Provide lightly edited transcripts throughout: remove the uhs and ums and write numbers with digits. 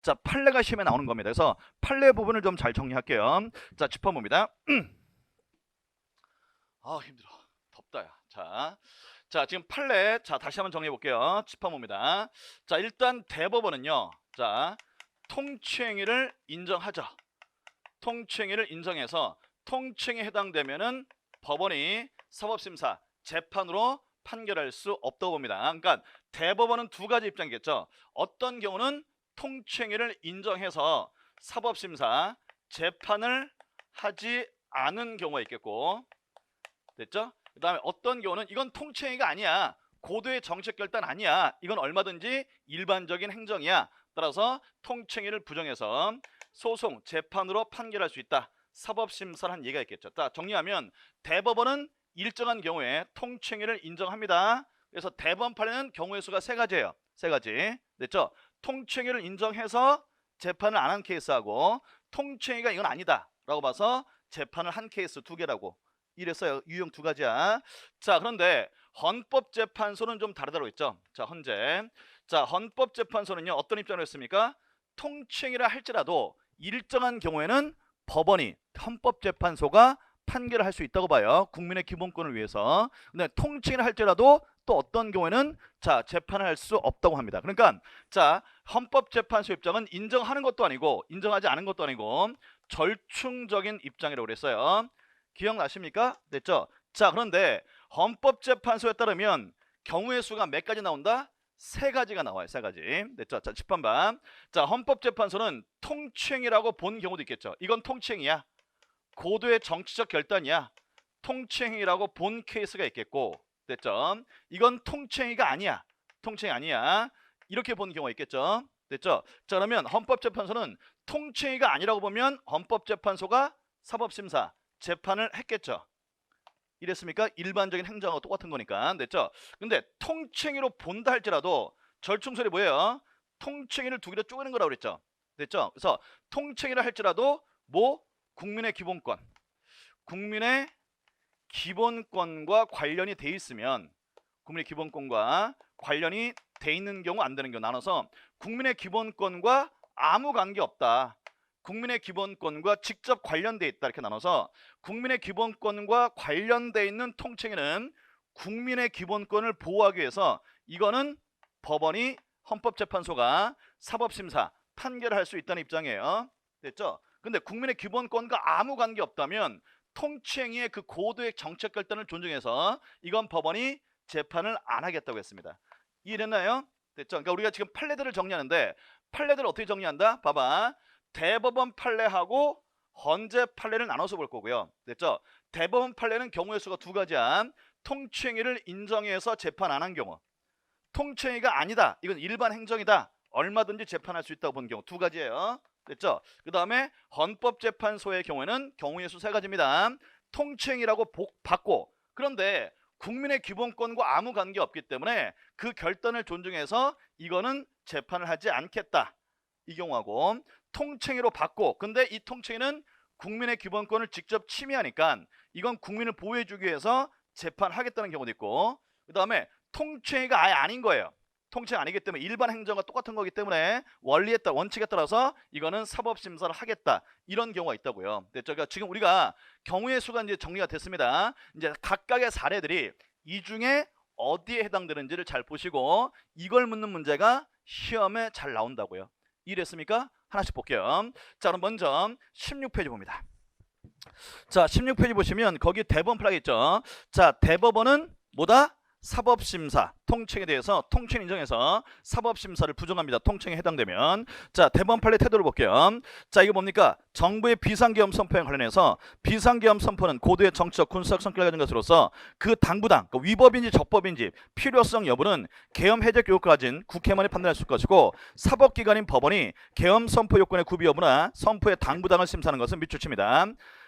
자, 판례가 시험에 나오는 겁니다. 그래서 판례 부분을 좀 잘 정리할게요. 자, 짚어봅니다. 아, 힘들어. 덥다, 야. 자, 지금 판례, 자, 다시 한번 정리해 볼게요. 짚어봅니다. 자, 일단 대법원은요, 자, 통치행위를 인정하죠. 통치행위를 인정해서 통치행위에 해당되면은 법원이 사법심사, 재판으로 판결할 수 없다고 봅니다. 그러니까 대법원은 두 가지 입장이겠죠. 어떤 경우는 통치행위를 인정해서 사법심사, 재판을 하지 않은 경우가 있겠고, 됐죠? 그 다음에 어떤 경우는 이건 통치행위가 아니야, 고도의 정책 결단 아니야, 이건 얼마든지 일반적인 행정이야, 따라서 통치행위를 부정해서 소송, 재판으로 판결할 수 있다, 사법심사를 한 얘기가 있겠죠. 자, 정리하면 대법원은 일정한 경우에 통치행위를 인정합니다. 그래서 대법원 판례는 경우의 수가 세 가지예요. 세 가지. 됐죠? 통치행위를 인정해서 재판을 안 한 케이스하고, 통치행위가 이건 아니다 라고 봐서 재판을 한 케이스 두 개라고. 이래서 유형 두 가지야. 자, 그런데 헌법재판소는 좀 다르다고 했죠. 자, 헌법재판소는요, 어떤 입장을 했습니까? 통치행위라 할지라도 일정한 경우에는 법원이, 헌법재판소가 판결을 할 수 있다고 봐요. 국민의 기본권을 위해서. 근데 통치행위를 할지라도 또 어떤 경우에는 자, 재판을 할 수 없다고 합니다. 그러니까 자, 헌법재판소 입장은 인정하는 것도 아니고 인정하지 않은 것도 아니고 절충적인 입장이라고 그랬어요. 기억나십니까? 됐죠? 자, 그런데 헌법재판소에 따르면 경우의 수가 몇 가지 나온다? 세 가지가 나와요. 세 가지. 됐죠? 자, 집한반. 자, 헌법재판소는 통치행위라고 본 경우도 있겠죠. 이건 통치행위야, 고도의 정치적 결단이야, 통치행위라고 본 케이스가 있겠고, 됐죠? 이건 통치행위가 아니야, 통치행위 아니야, 이렇게 본 경우가 있겠죠. 됐죠? 자, 그러면 헌법재판소는 통치행위가 아니라고 보면 헌법재판소가 사법심사, 재판을 했겠죠. 이랬습니까? 일반적인 행정하고 똑같은 거니까. 됐죠? 근데 통치행위로 본다 할지라도 절충설이 뭐예요? 통치행위를 두 개로 쪼개는 거라고 그랬죠. 됐죠? 그래서 통치행위를 할지라도 뭐? 국민의 기본권과 관련이 돼 있으면, 국민의 기본권과 관련이 돼 있는 경우, 안 되는 경우 나눠서 국민의 기본권과 아무 관계 없다, 국민의 기본권과 직접 관련돼 있다, 이렇게 나눠서 국민의 기본권과 관련돼 있는 통치행위는 국민의 기본권을 보호하기 위해서 이거는 법원이, 헌법재판소가 사법심사 판결을 할 수 있다는 입장이에요. 됐죠? 근데 국민의 기본권과 아무 관계 없다면 통치행위의 그 고도의 정책 결단을 존중해서 이건 법원이 재판을 안 하겠다고 했습니다. 이해됐나요? 됐죠? 그러니까 우리가 지금 판례들을 정리하는데 판례들을 어떻게 정리한다? 봐봐. 대법원 판례하고 헌재 판례를 나눠서 볼 거고요. 됐죠? 대법원 판례는 경우의 수가 두 가지야. 통치행위를 인정해서 재판 안 한 경우, 통치행위가 아니다, 이건 일반 행정이다, 얼마든지 재판할 수 있다고 본 경우, 두 가지예요. 됐죠? 그 다음에 헌법재판소의 경우에는 경우의 수 세 가지입니다. 통치행위라고 받고, 그런데 국민의 기본권과 아무 관계 없기 때문에 그 결단을 존중해서 이거는 재판을 하지 않겠다, 이 경우하고, 통치행위로 받고 근데 이 통치행위는 국민의 기본권을 직접 침해하니까 이건 국민을 보호해주기 위해서 재판하겠다는 경우도 있고, 그 다음에 통치행위가 아예 아닌 거예요. 통치행위 아니기 때문에 일반 행정과 똑같은 거기 때문에 원리에 따라, 원칙에 따라서 이거는 사법심사를 하겠다, 이런 경우가 있다고요. 됐죠? 그러니까 지금 우리가 경우의 수가 이제 정리가 됐습니다. 이제 각각의 사례들이 이 중에 어디에 해당되는지를 잘 보시고 이걸 묻는 문제가 시험에 잘 나온다고요. 이해됐습니까? 하나씩 볼게요. 자, 그럼 먼저 16페이지 봅니다. 자, 16페이지 보시면 거기 대법원 판례가 있죠. 자, 대법원은 뭐다? 사법심사, 통칭에 대해서 통칭 인정해서 사법심사를 부정합니다. 통칭에 해당되면. 자, 대법원 판례 태도를 볼게요. 자, 이거 뭡니까? 정부의 비상계엄 선포에 관련해서 비상계엄 선포는 고도의 정치적 군사적 성격을 가진 것으로서 그 당부당, 그 위법인지 적법인지 필요성 여부는 계엄 해제 요건을 가진 국회만이 판단할 수 있을 것이고, 사법기관인 법원이 계엄 선포 요건의 구비 여부나 선포의 당부당을 심사하는 것은 밑줄칩니다.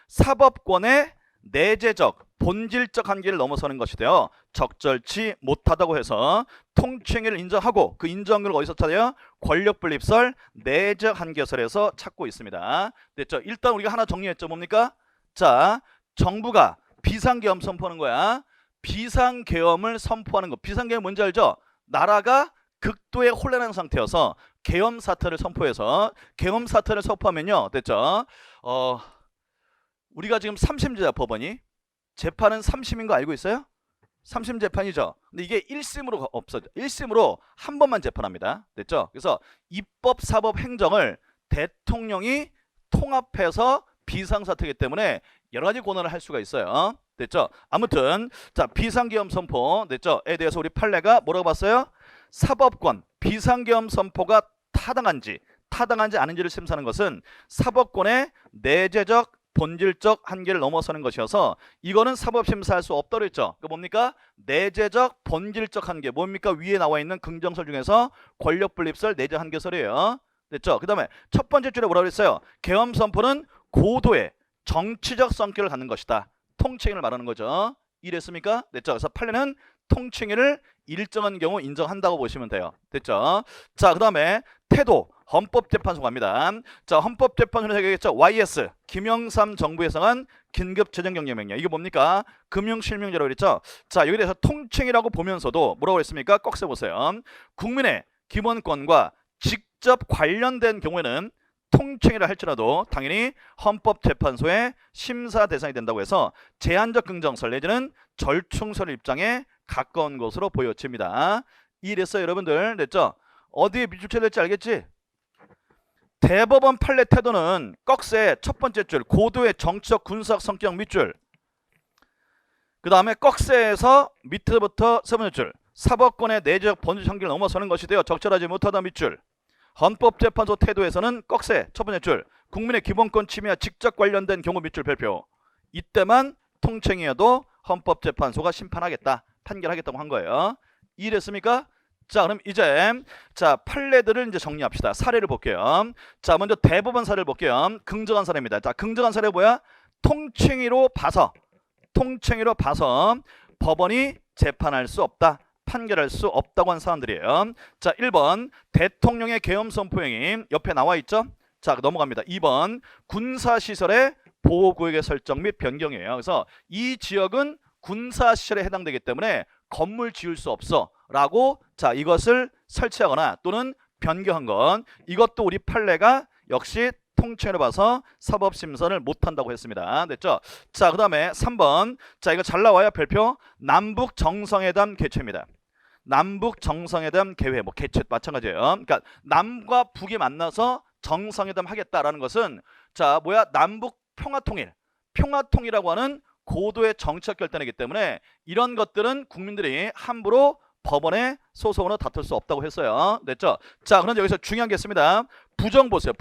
사법권의 내재적, 본질적 한계를 넘어서는 것이 되어 적절치 못하다고 해서 통치행위를 인정하고, 그 인정을 어디서 찾아요? 권력분립설 내적 한계설에서 찾고 있습니다. 됐죠? 일단 우리가 하나 정리했죠. 뭡니까? 자, 정부가 비상계엄 선포하는 거야. 비상계엄을 선포하는 거. 비상계엄 뭔지 알죠? 나라가 극도의 혼란한 상태여서 계엄 사태를 선포해서 계엄 사태를 선포하면요. 됐죠? 우리가 지금 3심제자 법원이 재판은 3심인 거 알고 있어요? 3심 재판이죠. 근데 이게 1심으로 없어져. 1심으로 한 번만 재판합니다. 됐죠? 그래서 입법, 사법, 행정을 대통령이 통합해서 비상사태이기 때문에 여러 가지 권한을 할 수가 있어요. 됐죠? 아무튼 자, 비상계엄 선포 됐죠?에 대해서 우리 판례가 뭐라고 봤어요? 사법권 비상계엄 선포가 타당한지 아닌지를 심사하는 것은 사법권의 내재적 본질적 한계를 넘어서는 것이어서 이거는 사법심사할 수 없다고 했죠. 그 뭡니까? 내재적 본질적 한계. 뭡니까? 위에 나와 있는 긍정설 중에서 권력분립설 내재 한계설이에요. 됐죠? 그 다음에 첫 번째 줄에 뭐라고 했어요? 계엄 선포는 고도의 정치적 성격을 갖는 것이다. 통칭을 말하는 거죠. 이랬습니까? 됐죠? 그래서 판례는 통칭을 일정한 경우 인정한다고 보시면 돼요. 됐죠? 자, 그 다음에 태도 헌법재판소 갑니다. 자, 헌법재판소는 얘기했죠. YS 김영삼 정부에 정한 긴급재정경제명령. 이게 뭡니까? 금융실명제라고 그랬죠. 자, 여기에 대해서 통칭이라고 보면서도 뭐라고 했습니까? 꼭 써보세요. 국민의 기본권과 직접 관련된 경우에는 통칭이라 할지라도 당연히 헌법재판소의 심사 대상이 된다고 해서 제한적 긍정설 내지는 절충설 입장에 가까운 것으로 보여집니다. 이래서 여러분들 됐죠? 어디에 밑줄쳐야 될지 알겠지? 대법원 판례 태도는 꺽쇠 첫 번째 줄 고도의 정치적 군사적 성격 밑줄, 그 다음에 꺽쇠에서 밑에부터 세 번째 줄 사법권의 내재적 본질 한계를 넘어서는 것이 되어 적절하지 못하다 밑줄, 헌법재판소 태도에서는 꺽쇠 첫 번째 줄 국민의 기본권 침해와 직접 관련된 경우 밑줄 별표. 이때만 통칭이어도 헌법재판소가 심판하겠다, 판결하겠다고 한 거예요. 이해됐습니까? 자, 그럼 이제 자 판례들을 이제 정리합시다. 사례를 볼게요. 자, 먼저 대법원 사례를 볼게요. 긍정한 사례입니다. 자, 긍정한 사례 뭐야? 통칭의로 봐서 법원이 재판할 수 없다, 판결할 수 없다고 한 사람들이에요. 자, 1번 대통령의 계엄 선포행위 옆에 나와 있죠. 자, 넘어갑니다. 2번 군사시설의 보호구역의 설정 및 변경이에요. 그래서 이 지역은 군사시설에 해당되기 때문에 건물 지을 수 없어 라고 자 이것을 설치하거나 또는 변경한 건 이것도 우리 판례가 역시 통칭으로 봐서 사법심사를 못한다고 했습니다. 됐죠? 자, 그 다음에 3번 자 이거 잘 나와요. 별표 남북 정상회담 개최입니다. 남북 정상회담 개회 뭐 개최 마찬가지예요. 그러니까 남과 북이 만나서 정상회담 하겠다라는 것은 자 뭐야? 남북 평화통일이라고 하는 고도의 정치적 결단이기 때문에 이런 것들은 국민들이 함부로 법원에 소송으로 다툴 수 없다고 했어요. 됐죠? 자, 그런데 여기서 중요한 게 있습니다. 부정 보세요.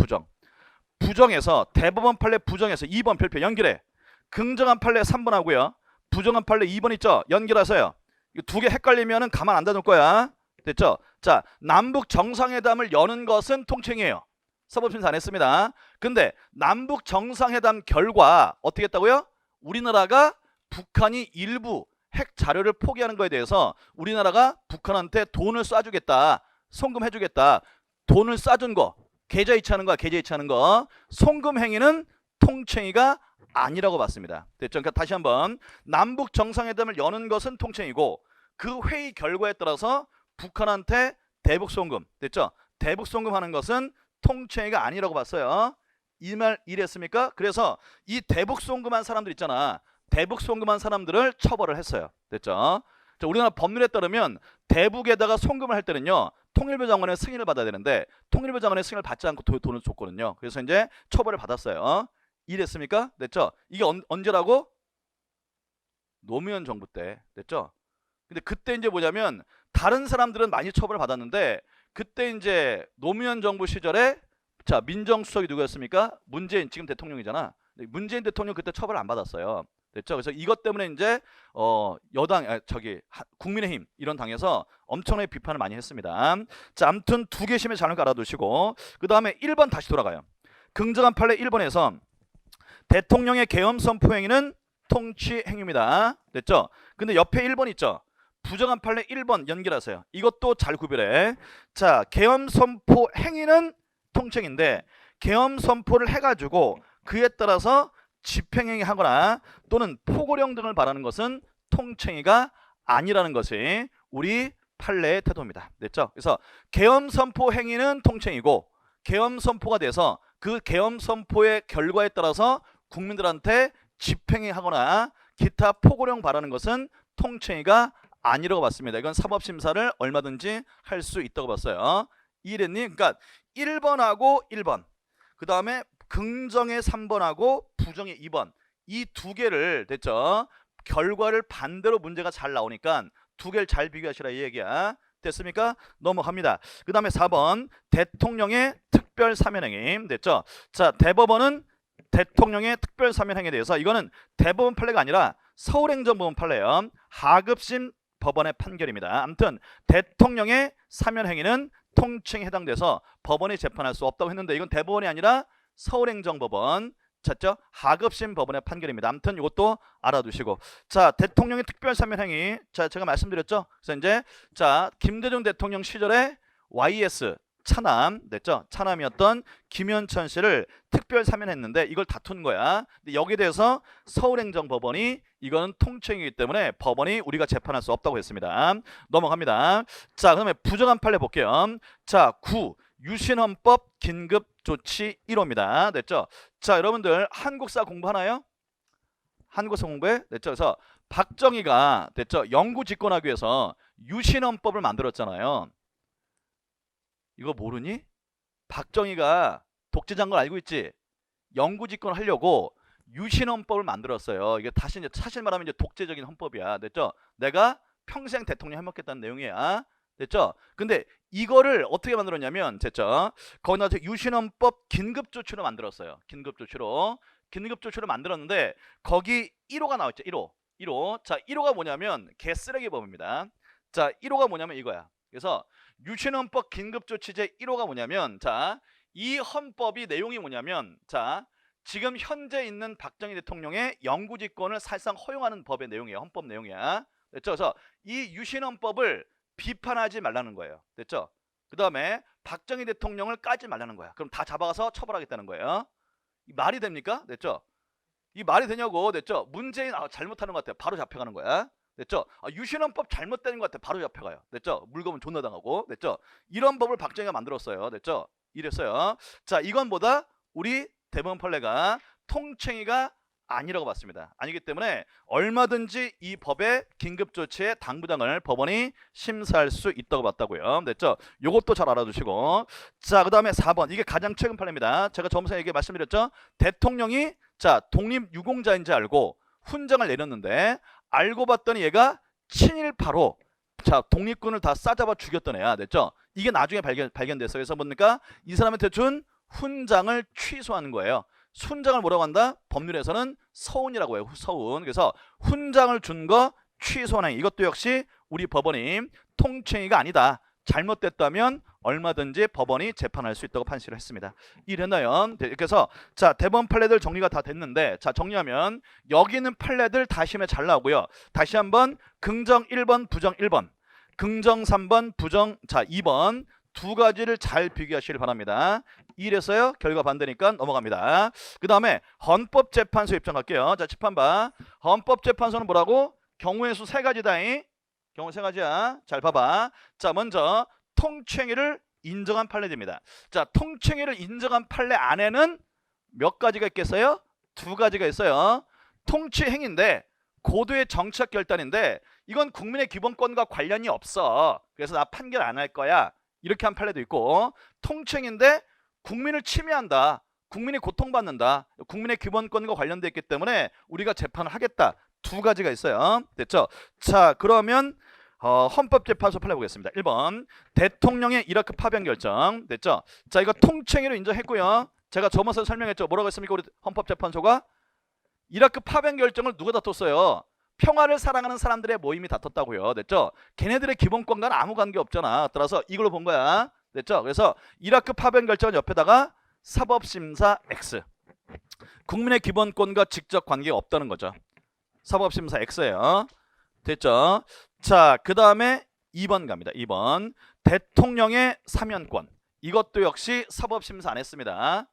부정에서 대법원 판례 부정에서 2번 별표 연결해. 긍정한 판례 3번 하고요. 부정한 판례 2번 있죠? 연결하세요. 이거 두 개 헷갈리면은 가만 안 놔둘 거야. 됐죠? 자, 남북 정상회담을 여는 것은 통칭이에요. 사법심사 안 했습니다. 근데 남북 정상회담 결과 어떻게 했다고요? 우리나라가 북한이 일부 핵 자료를 포기하는 거에 대해서 우리나라가 북한한테 돈을 쏴주겠다, 송금해주겠다, 돈을 쏴준 거, 계좌 이체하는 거, 송금 행위는 통칭이가 아니라고 봤습니다. 됐죠? 그러니까 다시 한번 남북 정상회담을 여는 것은 통칭이고 그 회의 결과에 따라서 북한한테 대북 송금, 됐죠? 대북 송금하는 것은 통칭이가 아니라고 봤어요. 이 말 이랬습니까? 그래서 이 대북 송금한 사람들 있잖아. 대북 송금한 사람들을 처벌을 했어요. 됐죠? 자, 우리나라 법률에 따르면 대북에다가 송금을 할 때는요. 통일부 장관의 승인을 받아야 되는데 통일부 장관의 승인을 받지 않고 돈을 줬거든요. 그래서 이제 처벌을 받았어요. 이랬습니까? 됐죠? 이게 언제라고? 노무현 정부 때. 됐죠? 근데 그때 이제 뭐냐면 다른 사람들은 많이 처벌을 받았는데 그때 이제 노무현 정부 시절에 자 민정수석이 누구였습니까? 문재인 지금 대통령이잖아. 문재인 대통령 그때 처벌 안 받았어요. 됐죠? 그래서 이것 때문에 이제 국민의힘 이런 당에서 엄청나게 비판을 많이 했습니다. 자, 아무튼 두 개심에 잘 알아두시고 그 다음에 1번 다시 돌아가요. 긍정한 판례 1번에서 대통령의 계엄 선포 행위는 통치 행위입니다. 됐죠? 근데 옆에 1번 있죠? 부정한 판례 1번 연결하세요. 이것도 잘 구별해. 자, 계엄 선포 행위는 통칭인데 계엄 선포를 해가지고 그에 따라서 집행행위 하거나 또는 포고령 등을 바라는 것은 통칭이가 아니라는 것이 우리 판례의 태도입니다. 됐죠? 그래서 계엄 선포 행위는 통칭이고 계엄 선포가 돼서 그 계엄 선포의 결과에 따라서 국민들한테 집행하거나 기타 포고령 바라는 것은 통칭이가 아니라고 봤습니다. 이건 사법심사를 얼마든지 할 수 있다고 봤어요. 이랬니? 그러니까 1번하고 1번, 그 다음에 긍정의 3번하고 부정의 2번, 이 두 개를 됐죠? 결과를 반대로 문제가 잘 나오니까 두 개를 잘 비교하시라 이 얘기야. 됐습니까? 넘어갑니다. 그 다음에 4번 대통령의 특별 사면행위. 됐죠? 자, 대법원은 대통령의 특별 사면행위에 대해서 이거는 대법원 판례가 아니라 서울행정법원 판례예요. 하급심 법원의 판결입니다. 아무튼 대통령의 사면행위는 통칭에 해당돼서 법원이 재판할 수 없다고 했는데 이건 대법원이 아니라 서울행정법원, 잤죠? 하급심 법원의 판결입니다. 아무튼 이것도 알아두시고, 자, 대통령의 특별 사면행위, 자, 제가 말씀드렸죠. 그래서 이제 자, 김대중 대통령 시절에 YS 차남, 됐죠? 차남이었던 김현천 씨를 특별 사면했는데 이걸 다툰 거야. 근데 여기에 대해서 서울행정법원이 이거는 통칭이기 때문에 법원이 우리가 재판할 수 없다고 했습니다. 넘어갑니다. 자, 그다음에 부정한 판례 볼게요. 자, 9 유신헌법 긴급조치 1호입니다. 됐죠? 자, 여러분들 한국사 공부하나요? 한국사 공부해? 됐죠? 그래서 박정희가 됐죠? 영구 집권하기 위해서 유신헌법을 만들었잖아요. 이거 모르니? 박정희가 독재자인 걸 알고 있지? 영구 집권을 하려고 유신헌법을 만들었어요. 이게 다시 이제 사실 말하면 이제 독재적인 헌법이야. 됐죠? 내가 평생 대통령 해먹겠다는 내용이야. 됐죠? 근데 이거를 어떻게 만들었냐면, 됐죠? 거기다 유신헌법 긴급조치로 만들었어요. 긴급조치로 만들었는데 거기 1호가 나왔죠. 1호. 자, 1호가 뭐냐면 개쓰레기법입니다. 자, 1호가 뭐냐면 이거야. 그래서 유신헌법 긴급조치제 1호가 뭐냐면, 자, 이 헌법이 내용이 뭐냐면, 자, 지금 현재 있는 박정희 대통령의 영구집권을 사실상 허용하는 법의 내용이에요. 헌법 내용이야. 됐죠? 그래서 이 유신헌법을 비판하지 말라는 거예요. 됐죠? 그 다음에 박정희 대통령을 까지 말라는 거야. 그럼 다 잡아가서 처벌하겠다는 거예요. 이 말이 됩니까? 됐죠? 이 말이 되냐고. 됐죠? 문재인 잘못하는 것 같아요. 바로 잡혀가는 거야. 됐죠? 유신헌법 잘못되는 것 같아. 바로 잡혀가요. 됐죠? 물거면 존나 당하고. 됐죠? 이런 법을 박정희가 만들었어요. 됐죠? 이랬어요. 자, 이건 뭐다? 우리 대법원 판례가 통칭이가 아니라고 봤습니다. 아니기 때문에 얼마든지 이 법의 긴급조치의 당부장을 법원이 심사할 수 있다고 봤다고요. 됐죠? 요것도 잘 알아두시고, 자, 그 다음에 4번, 이게 가장 최근 판례입니다. 제가 저번에 얘기 말씀드렸죠? 대통령이 자, 독립유공자인지 알고 훈장을 내렸는데 알고 봤더니 얘가 친일파로 자, 독립군을 다 싸잡아 죽였던 애야. 됐죠? 이게 나중에 발견됐어요. 그래서 뭡니까? 이 사람한테 준 훈장을 취소하는 거예요. 훈장을 뭐라고 한다? 법률에서는 서운이라고 해요. 서운. 그래서 훈장을 준 거 취소하는, 이것도 역시 우리 법원이 통칭이가 아니다. 잘못됐다면 얼마든지 법원이 재판할 수 있다고 판시를 했습니다. 이랬나요? 그래서 자, 대법원 판례들 정리가 다 됐는데, 자, 정리하면 여기 있는 판례들 다시 하면 잘 나오고요. 다시 한번 긍정 1번, 부정 1번, 긍정 3번, 부정 자 2번 두 가지를 잘 비교하시길 바랍니다. 이래서요, 결과 반대니까 넘어갑니다. 그 다음에 헌법재판소 입장 갈게요. 자, 재판봐. 헌법재판소는 뭐라고? 경우의 수 3가지다. 경우 3가지야. 잘 봐봐. 자, 먼저 통칭의를 인정한 판례입니다. 자, 통칭의를 인정한 판례 안에는 몇 가지가 있겠어요? 2가지가 있어요. 통치행위인데 고도의 정치적 결단인데 이건 국민의 기본권과 관련이 없어. 그래서 나 판결 안 할 거야. 이렇게 한 판례도 있고, 통칭인데 국민을 침해한다. 국민이 고통받는다. 국민의 기본권과 관련되어 있기 때문에 우리가 재판을 하겠다. 2가지가 있어요. 됐죠? 자, 그러면 헌법재판소 판례 보겠습니다. 1번 대통령의 이라크 파병 결정. 됐죠? 자, 이거 통칭의로 인정했고요. 제가 저번에 설명했죠. 뭐라고 했습니까? 우리 헌법재판소가 이라크 파병 결정을 누가 다퉜어요? 평화를 사랑하는 사람들의 모임이 다퉜다고요. 됐죠? 걔네들의 기본권과는 아무 관계 없잖아. 따라서 이걸로 본 거야. 됐죠? 그래서 이라크 파병 결정은 옆에다가 사법심사 X. 국민의 기본권과 직접 관계가 없다는 거죠. 사법심사 X예요. 됐죠? 자, 그 다음에 2번 갑니다. 2번 대통령의 사면권. 이것도 역시 사법심사 안 했습니다.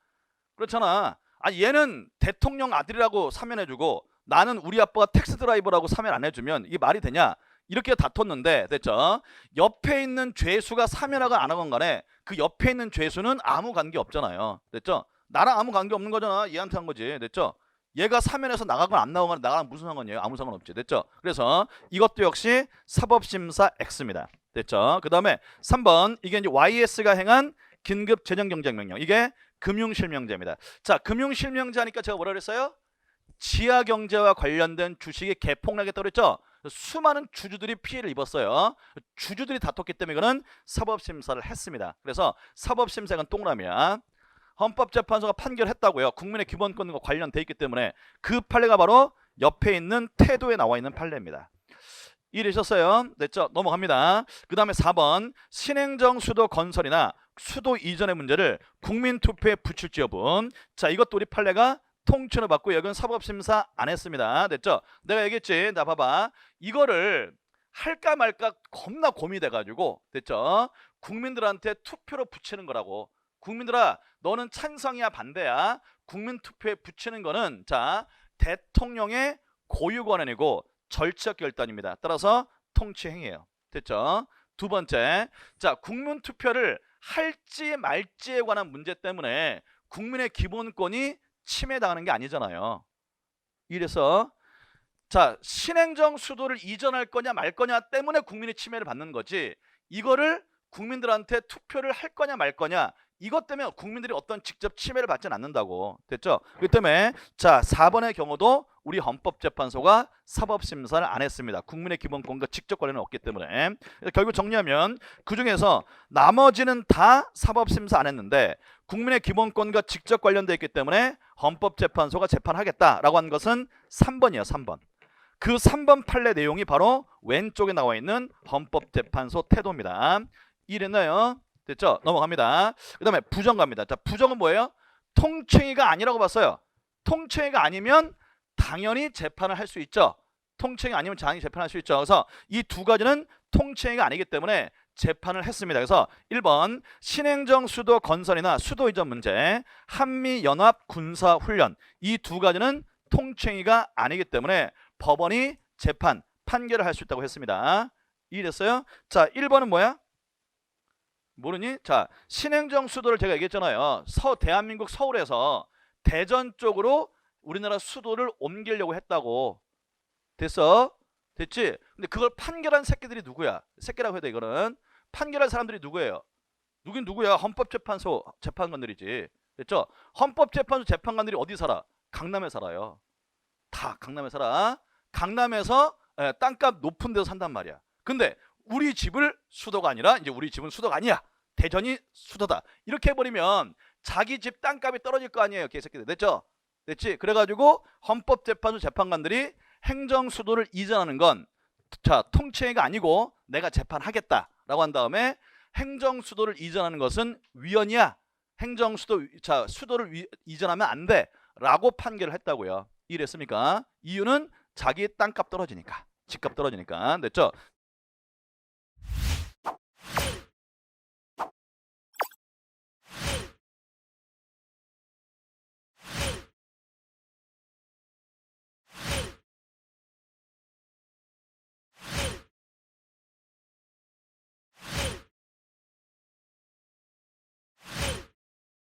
그렇잖아. 얘는 대통령 아들이라고 사면해주고 나는 우리 아빠가 택시 드라이버라고 사면 안 해주면 이게 말이 되냐? 이렇게 다퉜는데 됐죠? 옆에 있는 죄수가 사면하건 안 하건 간에 그 옆에 있는 죄수는 아무 관계 없잖아요. 됐죠? 나랑 아무 관계 없는 거잖아. 얘한테 한 거지. 됐죠? 얘가 사면에서 나가건 안 나가건 나랑 무슨 상관이에요? 아무 상관없지. 됐죠? 그래서 이것도 역시 사법심사 X입니다. 됐죠? 그 다음에 3번 이게 이제 YS가 행한 긴급 재정경제명령. 이게 금융실명제입니다. 자, 금융실명제 하니까 제가 뭐라 그랬어요? 지하경제와 관련된 주식이 개폭락했다고 그랬죠? 수많은 주주들이 피해를 입었어요. 주주들이 다퉜기 때문에 이거는 사법심사를 했습니다. 그래서 사법심사가 동그라미야. 헌법재판소가 판결했다고요. 국민의 기본권과 관련돼 있기 때문에 그 판례가 바로 옆에 있는 태도에 나와 있는 판례입니다. 이해되셨어요? 됐죠? 넘어갑니다. 그 다음에 4번 신행정 수도 건설이나 수도 이전의 문제를 국민투표에 붙일지 여부. 자, 이것도 우리 판례가 통째로 받고 여기는 사법심사 안 했습니다. 됐죠? 내가 얘기했지. 나 봐봐. 이거를 할까 말까 겁나 고민이 돼가지고 됐죠? 국민들한테 투표로 붙이는 거라고. 국민들아, 너는 찬성이야 반대야? 국민투표에 붙이는 거는 자 대통령의 고유권한이고 절차적 결단입니다. 따라서 통치행위예요. 됐죠? 두 번째, 자 국민투표를 할지 말지에 관한 문제 때문에 국민의 기본권이 침해당하는 게 아니잖아요. 이래서 자 신행정 수도를 이전할 거냐 말 거냐 때문에 국민의 침해를 받는 거지, 이거를 국민들한테 투표를 할 거냐 말 거냐 이것 때문에 국민들이 어떤 직접 침해를 받지는 않는다고. 됐죠? 그렇기 때문에 자 4번의 경우도 우리 헌법재판소가 사법심사를 안 했습니다. 국민의 기본권과 직접 관련은 없기 때문에. 결국 정리하면 그중에서 나머지는 다 사법심사 안 했는데 국민의 기본권과 직접 관련되어 있기 때문에 헌법재판소가 재판하겠다라고 한 것은 3번이에요. 3번. 그 3번 판례 내용이 바로 왼쪽에 나와 있는 헌법재판소 태도입니다. 이해됐나요? 됐죠? 넘어갑니다. 그 다음에 부정 갑니다. 자, 부정은 뭐예요? 통칭이가 아니라고 봤어요. 통칭이가 아니면 당연히 재판을 할 수 있죠. 통칭이 아니면 당연히 재판할 수 있죠. 그래서 이 두 가지는 통칭이가 아니기 때문에 재판을 했습니다. 그래서 1번 신행정 수도 건설이나 수도 이전 문제, 한미연합 군사훈련 이 두 가지는 통칭이가 아니기 때문에 법원이 재판, 판결을 할 수 있다고 했습니다. 이해됐어요? 자, 1번은 뭐야? 모르니? 자, 신행정 수도를 제가 얘기했잖아요. 대한민국 서울에서 대전 쪽으로 우리나라 수도를 옮기려고 했다고. 됐어? 됐지? 근데 그걸 판결한 새끼들이 누구야? 새끼라고 해도 이거는 판결한 사람들이 누구예요? 누긴 누구야? 헌법재판소 재판관들이지. 됐죠? 헌법재판소 재판관들이 어디 살아? 강남에 살아요. 다 강남에 살아. 강남에서 땅값 높은 데서 산단 말이야. 근데 우리 집을 수도가 아니라 이제 우리 집은 수도가 아니야. 대전이 수도다. 이렇게 해버리면 자기 집 땅값이 떨어질 거 아니에요. 개새끼들. 됐죠? 됐지? 그래가지고 헌법재판소 재판관들이 행정수도를 이전하는 건 자 통치행위가 아니고 내가 재판하겠다라고 한 다음에 행정수도를 이전하는 것은 위헌이야. 행정수도 자 수도를 이전하면 안 돼라고 판결을 했다고요. 이랬습니까? 이유는 자기 땅값 떨어지니까. 집값 떨어지니까. 됐죠?